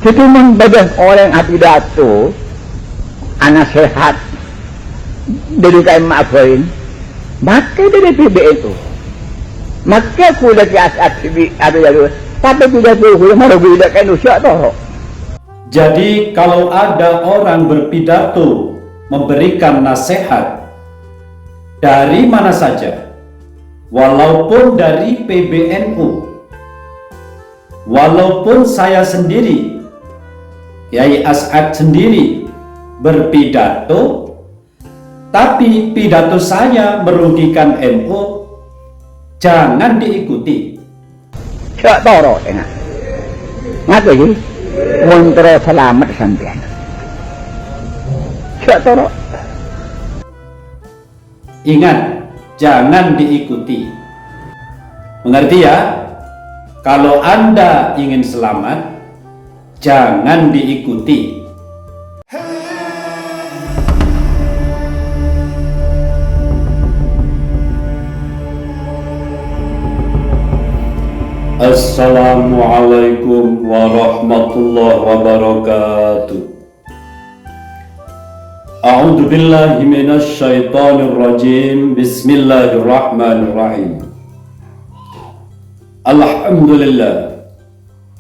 Itu membagian orang yang pidato anak sehat dari kain maafain maka dari PBNU maka kuda ke asat ada jalur tapi tidak boleh merugi kain usia toh. Jadi kalau ada orang berpidato memberikan nasihat dari mana saja, walaupun dari PBNU, walaupun saya sendiri Kiai As'ad sendiri berpidato, tapi pidato saya merugikan NU, jangan diikuti. Cak toro enak. Ngapa sih? Montre selamat sampean. Cak toro. Ingat, jangan diikuti. Mengerti ya? Kalau Anda ingin selamat, jangan diikuti. Assalamualaikum warahmatullahi wabarakatuh. A'udzu billahi minasy syaithanir rajim. Bismillahirrahmanirrahim. Alhamdulillah.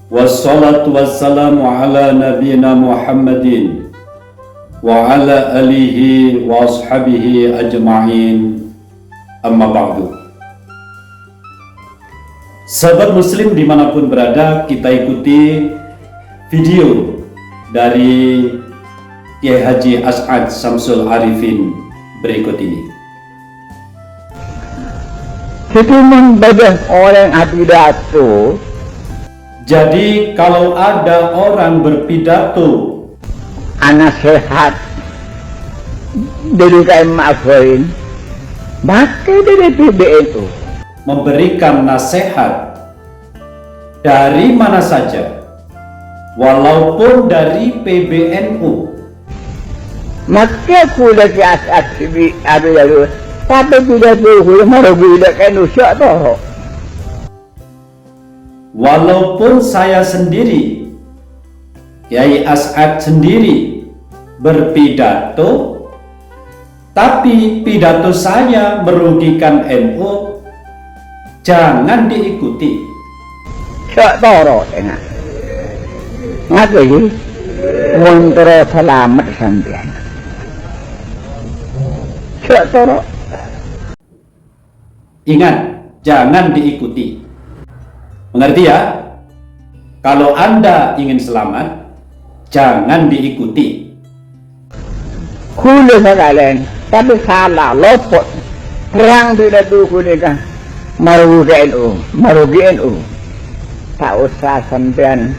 Wassalatu wassalamu ala nabiyyina Muhammadin wa ala alihi wa ashabihi ajma'in. Amma ba'du. Sahabat muslim dimanapun berada, kita ikuti video dari Kiai Haji As'ad Syamsul Arifin berikut ini. Itu membagian orang yang pidato. Jadi kalau ada orang berpidato Anak sehat dari kain maafain maka dari PBNU memberikan nasihat dari mana saja, walaupun dari PBNU, maka kuda ke asat ada jalur tapi tidak boleh merugi kain usia toh. walaupun saya sendiri Kiai As'ad sendiri berpidato, tapi pidato saya merugikan NU, jangan diikuti. Cak toro enak. Ngapa sih? Montre selamat sampean. Cak toro. Ingat, jangan diikuti. Mengerti ya? Kalau Anda ingin selamat, jangan diikuti. Kuda sekalian, tapi salah lopot. Perang tidak dukun kan. Merugi NU. Tak usah sampean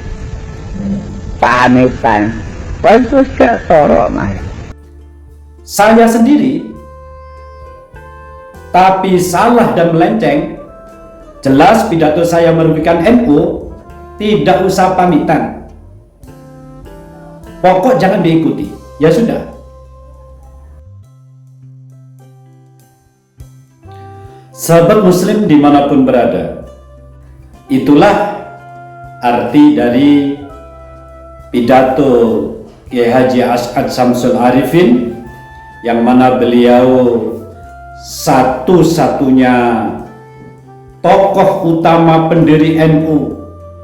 pamitan. Waktu saya toro mas. Saya sendiri, tapi salah dan melenceng, jelas pidato saya merugikan NU, tidak usah pamitan. Pokok jangan diikuti. Ya sudah. Sahabat muslim dimanapun berada, itulah arti dari pidato Kiai Haji As'ad Syamsul Arifin, yang mana beliau satu-satunya tokoh utama pendiri NU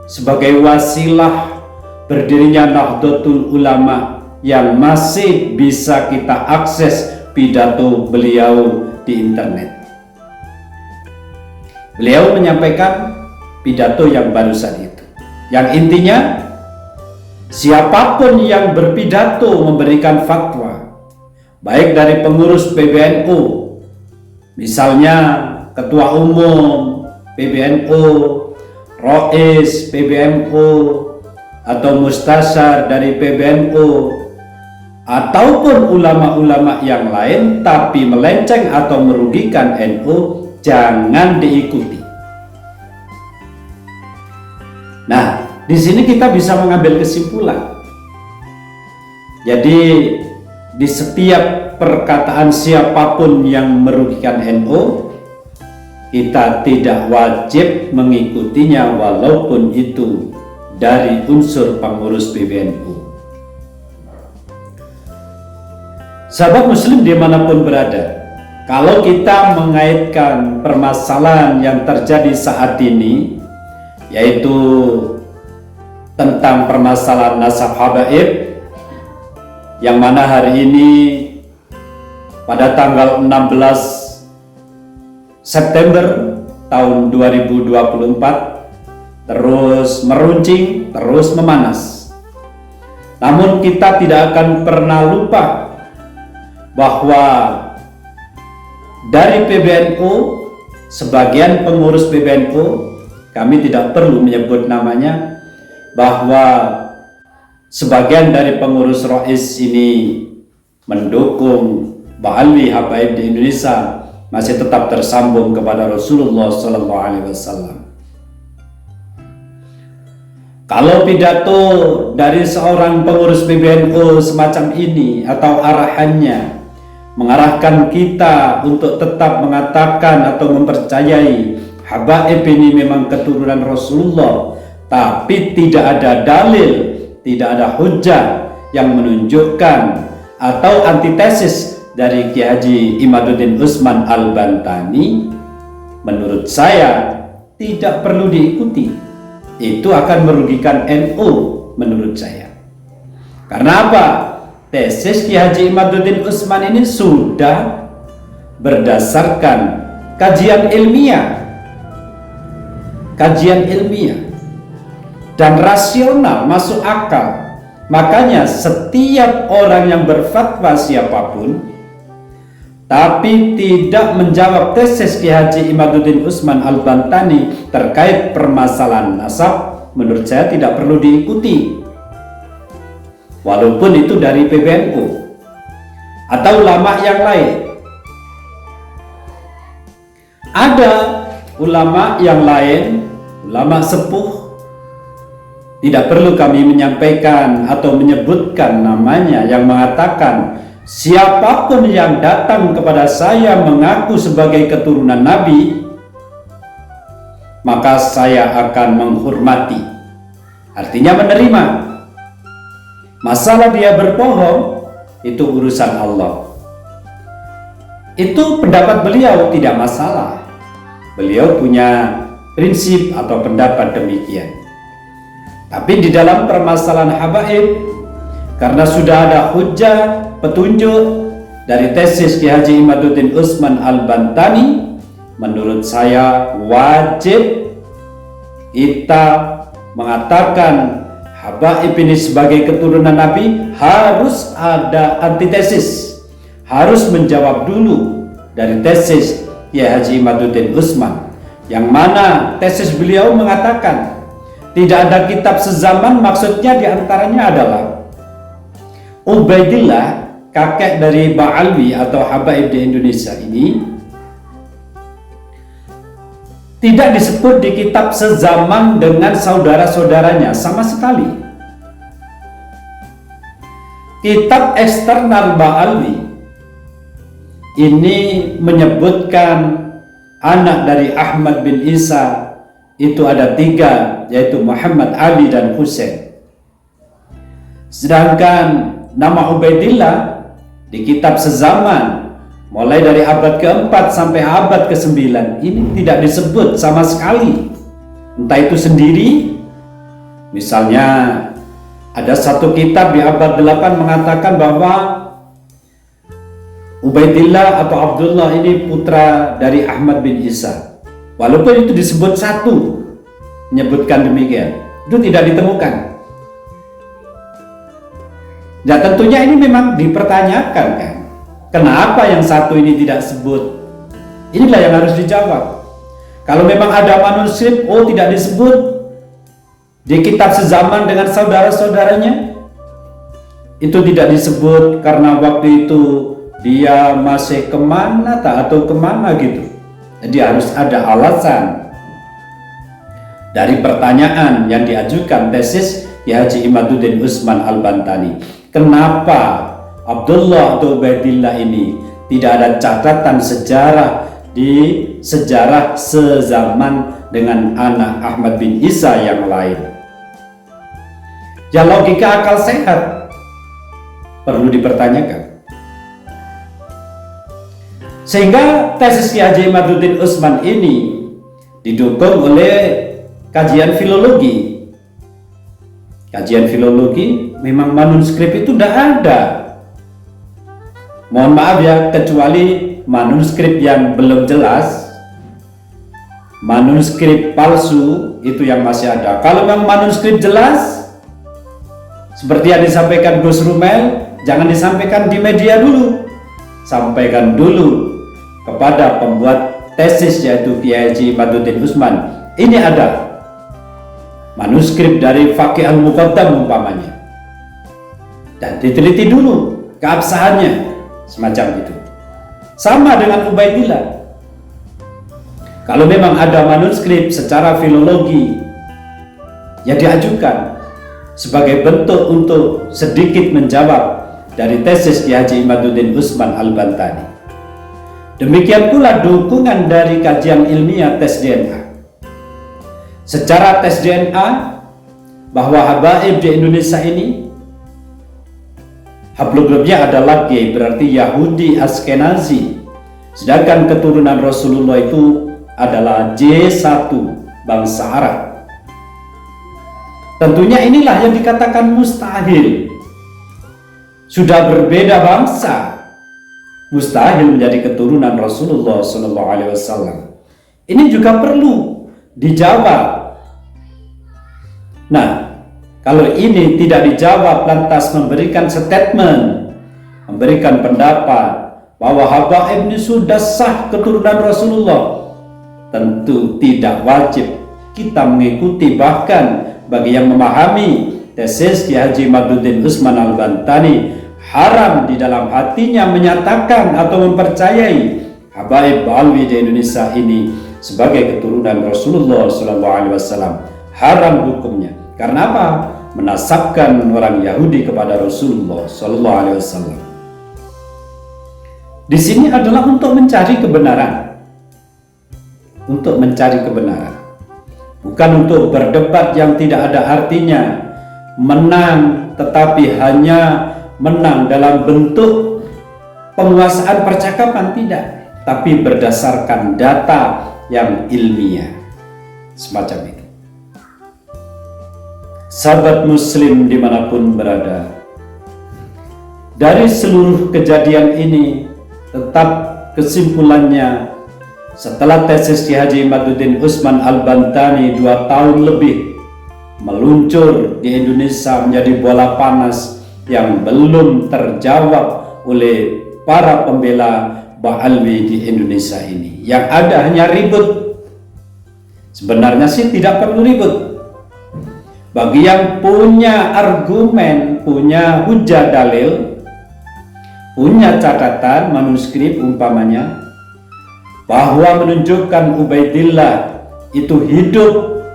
sebagai wasilah berdirinya Nahdlatul Ulama, yang masih bisa kita akses pidato beliau di internet. Beliau menyampaikan pidato yang barusan itu, yang intinya siapapun yang berpidato memberikan fatwa, baik dari pengurus PBNU, misalnya Ketua Umum PBNU, Rois PBNU, atau Mustasyar dari PBNU, ataupun ulama-ulama yang lain, tapi melenceng atau merugikan NU, jangan diikuti. Nah, di sini kita bisa mengambil kesimpulan. Jadi di setiap perkataan siapapun yang merugikan NU, kita tidak wajib mengikutinya walaupun itu dari unsur pengurus PBNU. Sahabat muslim dimanapun berada, kalau kita mengaitkan permasalahan yang terjadi saat ini, yaitu tentang permasalahan nasab habaib, yang mana hari ini pada tanggal 16 September tahun 2024 terus meruncing, terus memanas. Namun kita tidak akan pernah lupa bahwa dari PBNU, sebagian pengurus PBNU, kami tidak perlu menyebut namanya, bahwa sebagian dari pengurus Rois ini mendukung Ba'alwi Habaib di Indonesia masih tetap tersambung kepada Rasulullah SAW. Kalau pidato dari seorang pengurus PBNU semacam ini atau arahannya mengarahkan kita untuk tetap mengatakan atau mempercayai habaib ini memang keturunan Rasulullah, tapi tidak ada dalil, tidak ada hujah yang menunjukkan atau antitesis dari Kiai Haji Imaduddin Utsman Al-Bantani, menurut saya tidak perlu diikuti. Itu akan merugikan NU menurut saya. Karena apa? Tesis Kiai Haji Imaduddin Utsman ini sudah berdasarkan kajian ilmiah dan rasional, masuk akal. Makanya setiap orang yang berfatwa siapapun tapi tidak menjawab tesis Kiai Haji Imaduddin Utsman Al-Bantani terkait permasalahan nasab, menurut saya tidak perlu diikuti. Walaupun itu dari PBNU atau ulama yang lain. Ada ulama yang lain, ulama sepuh, tidak perlu kami menyampaikan atau menyebutkan namanya, yang mengatakan siapapun yang datang kepada saya mengaku sebagai keturunan Nabi, maka saya akan menghormati. Artinya menerima. Masalah dia berbohong, itu urusan Allah. Itu pendapat beliau, tidak masalah. Beliau punya prinsip atau pendapat demikian. Tapi di dalam permasalahan habaib, karena sudah ada hujah, petunjuk dari tesis Kiai Haji Imaduddin Utsman Al-Bantani, menurut saya wajib kita mengatakan habaib ini sebagai keturunan Nabi, harus ada antitesis, harus menjawab dulu dari tesis Kiai Haji Imaduddin Utsman, yang mana tesis beliau mengatakan tidak ada kitab sezaman. Maksudnya diantaranya adalah Ubaidillah, kakek dari Ba'alwi atau habaib di Indonesia ini, tidak disebut di kitab sezaman dengan saudara-saudaranya sama sekali. Kitab eksternal Ba'alwi ini menyebutkan anak dari Ahmad bin Isa itu ada 3, yaitu Muhammad, Ali, dan Husain. Sedangkan nama Ubaidillah di kitab sezaman mulai dari abad ke-4 sampai abad ke-9 ini tidak disebut sama sekali. Entah itu sendiri, misalnya ada satu kitab di abad 8 mengatakan bahwa Ubaidillah atau Abdullah ini putra dari Ahmad bin Isa. Walaupun itu disebut satu, menyebutkan demikian, itu tidak ditemukan. Ya tentunya ini memang dipertanyakan kan, kenapa yang satu ini tidak sebut? Inilah yang harus dijawab. Kalau memang ada manuskrip, tidak disebut di kitab sezaman dengan saudara-saudaranya, itu tidak disebut karena waktu itu dia masih kemana atau kemana gitu. Jadi harus ada alasan dari pertanyaan yang diajukan tesis Kiai Haji Imaduddin Utsman Al-Bantani. Kenapa Abdullah atau Ubaidillah ini tidak ada catatan sejarah di sejarah sezaman dengan anak Ahmad bin Isa yang lain? Ya logika akal sehat perlu dipertanyakan. Sehingga tesis Ki Haji Imaduddin Utsman ini didukung oleh kajian filologi. Kajian filologi memang manuskrip itu tidak ada. Mohon maaf ya, kecuali manuskrip yang belum jelas, manuskrip palsu itu yang masih ada. Kalau memang manuskrip jelas, seperti yang disampaikan Gus Rumel, jangan disampaikan di media dulu, sampaikan dulu kepada pembuat tesis yaitu Kiai Haji Imaduddin Utsman. Ini ada manuskrip dari Faqih Al-Muqaddam umpamanya, dan diteliti dulu keabsahannya, semacam itu. Sama dengan Ubaidillah. Kalau memang ada manuskrip secara filologi, ya diajukan sebagai bentuk untuk sedikit menjawab dari tesis Ki Haji Imaduddin Utsman Al-Bantani. Demikian pula dukungan dari kajian ilmiah tes DNA. Secara tes DNA, bahwa habaib di Indonesia ini haplogramnya adalah G, berarti Yahudi Askenazi, sedangkan keturunan Rasulullah itu adalah J1, bangsa Arab. Tentunya inilah yang dikatakan mustahil. Sudah berbeda bangsa, mustahil menjadi keturunan Rasulullah SAW. Ini juga perlu dijawab. Nah, kalau ini tidak dijawab, lantas memberikan statement, memberikan pendapat bahwa habaib ini sudah sah keturunan Rasulullah, tentu tidak wajib kita mengikuti. Bahkan bagi yang memahami tesis Ki Haji Imaduddin Utsman Al-Bantani, haram di dalam hatinya menyatakan atau mempercayai habaib Alwi di Indonesia ini sebagai keturunan Rasulullah SAW. Haram hukumnya. Karena apa? Menasabkan orang Yahudi kepada Rasulullah SAW. Di sini adalah untuk mencari kebenaran, untuk mencari kebenaran, bukan untuk berdebat yang tidak ada artinya, menang tetapi hanya menang dalam bentuk penguasaan percakapan, tidak, tapi berdasarkan data yang ilmiah, semacam itu. Sahabat muslim dimanapun berada, dari seluruh kejadian ini tetap kesimpulannya, setelah tesis Ki Haji Imaduddin Utsman Al-Bantani 2 tahun lebih meluncur di Indonesia menjadi bola panas yang belum terjawab oleh para pembela Ba'alwi di Indonesia ini. Yang ada hanya ribut. Sebenarnya sih tidak perlu ribut. Bagi yang punya argumen, punya hujah dalil, punya catatan manuskrip umpamanya, bahwa menunjukkan Ubaidillah itu hidup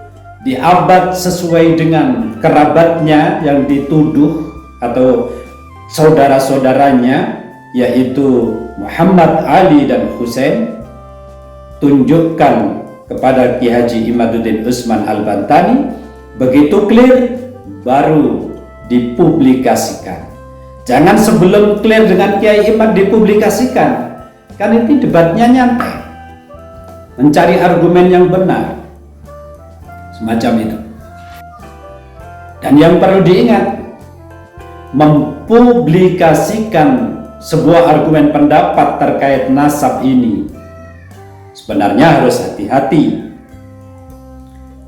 di abad sesuai dengan kerabatnya yang dituduh atau saudara-saudaranya, yaitu Muhammad, Ali, dan Husain, tunjukkan kepada Ki Haji Imaduddin Utsman Al-Bantani. Begitu clear, baru dipublikasikan. Jangan sebelum clear dengan Kiai Imad dipublikasikan. Kan ini debatnya nyantai, mencari argumen yang benar, semacam itu. Dan yang perlu diingat, mempublikasikan sebuah argumen pendapat terkait nasab ini sebenarnya harus hati-hati.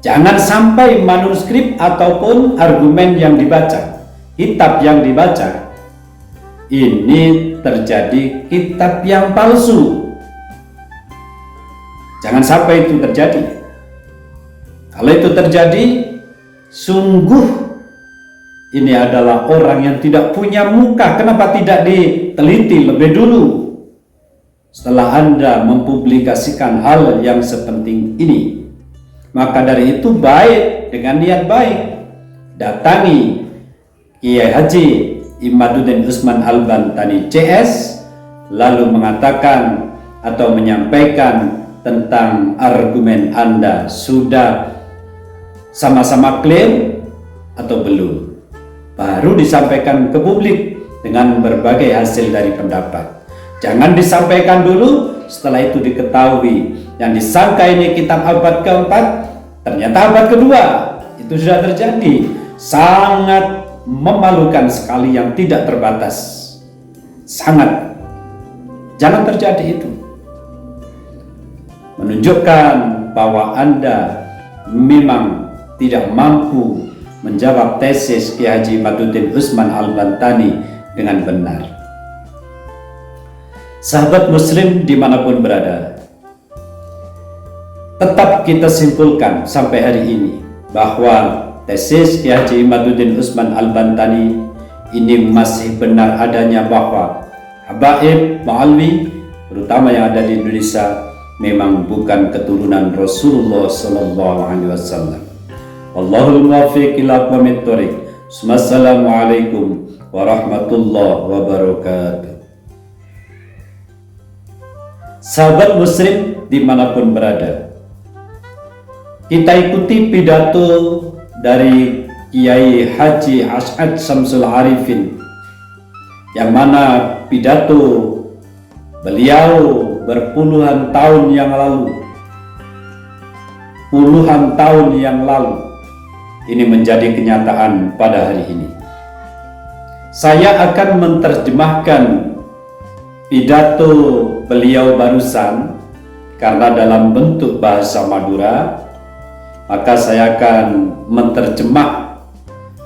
Jangan sampai manuskrip ataupun argumen yang dibaca, kitab yang dibaca, ini terjadi kitab yang palsu. Jangan sampai itu terjadi. Kalau itu terjadi, sungguh ini adalah orang yang tidak punya muka. Kenapa tidak diteliti lebih dulu setelah Anda mempublikasikan hal yang sepenting ini? Maka dari itu baik, dengan niat baik, datangi Kiai Haji Imaduddin Utsman Al-Bantani CS, lalu mengatakan atau menyampaikan tentang argumen Anda sudah sama-sama clear atau belum. baru disampaikan ke publik dengan berbagai hasil dari pendapat. Jangan disampaikan dulu, setelah itu diketahui yang disangka ini kitab abad keempat, ternyata abad kedua. Itu sudah terjadi. Sangat memalukan sekali, yang tidak terbatas. Sangat. Jangan terjadi itu. Menunjukkan bahwa Anda memang tidak mampu menjawab tesis Ki Haji Imaduddin Usman Al-Bantani dengan benar. Sahabat muslim dimanapun berada, tetap kita simpulkan sampai hari ini bahwa tesis Ki Haji Imaduddin Usman Al-Bantani ini masih benar adanya, bahwa habaib Ma'alwi terutama yang ada di Indonesia memang bukan keturunan Rasulullah SAW. Wallahul muwaffiq ila aqwamit thoriq. Wassalamualaikum warahmatullahi wabarakatuh. Sahabat muslim dimanapun berada, kita ikuti pidato dari Kiai Haji As'ad Syamsul Arifin, yang mana pidato beliau berpuluhan tahun yang lalu ini menjadi kenyataan pada hari ini. Saya akan menerjemahkan pidato beliau barusan karena dalam bentuk bahasa Madura, maka saya akan menerjemah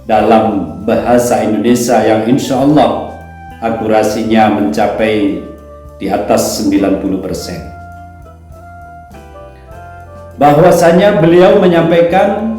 dalam bahasa Indonesia yang insya Allah akurasinya mencapai di atas 90%. Bahwasanya beliau menyampaikan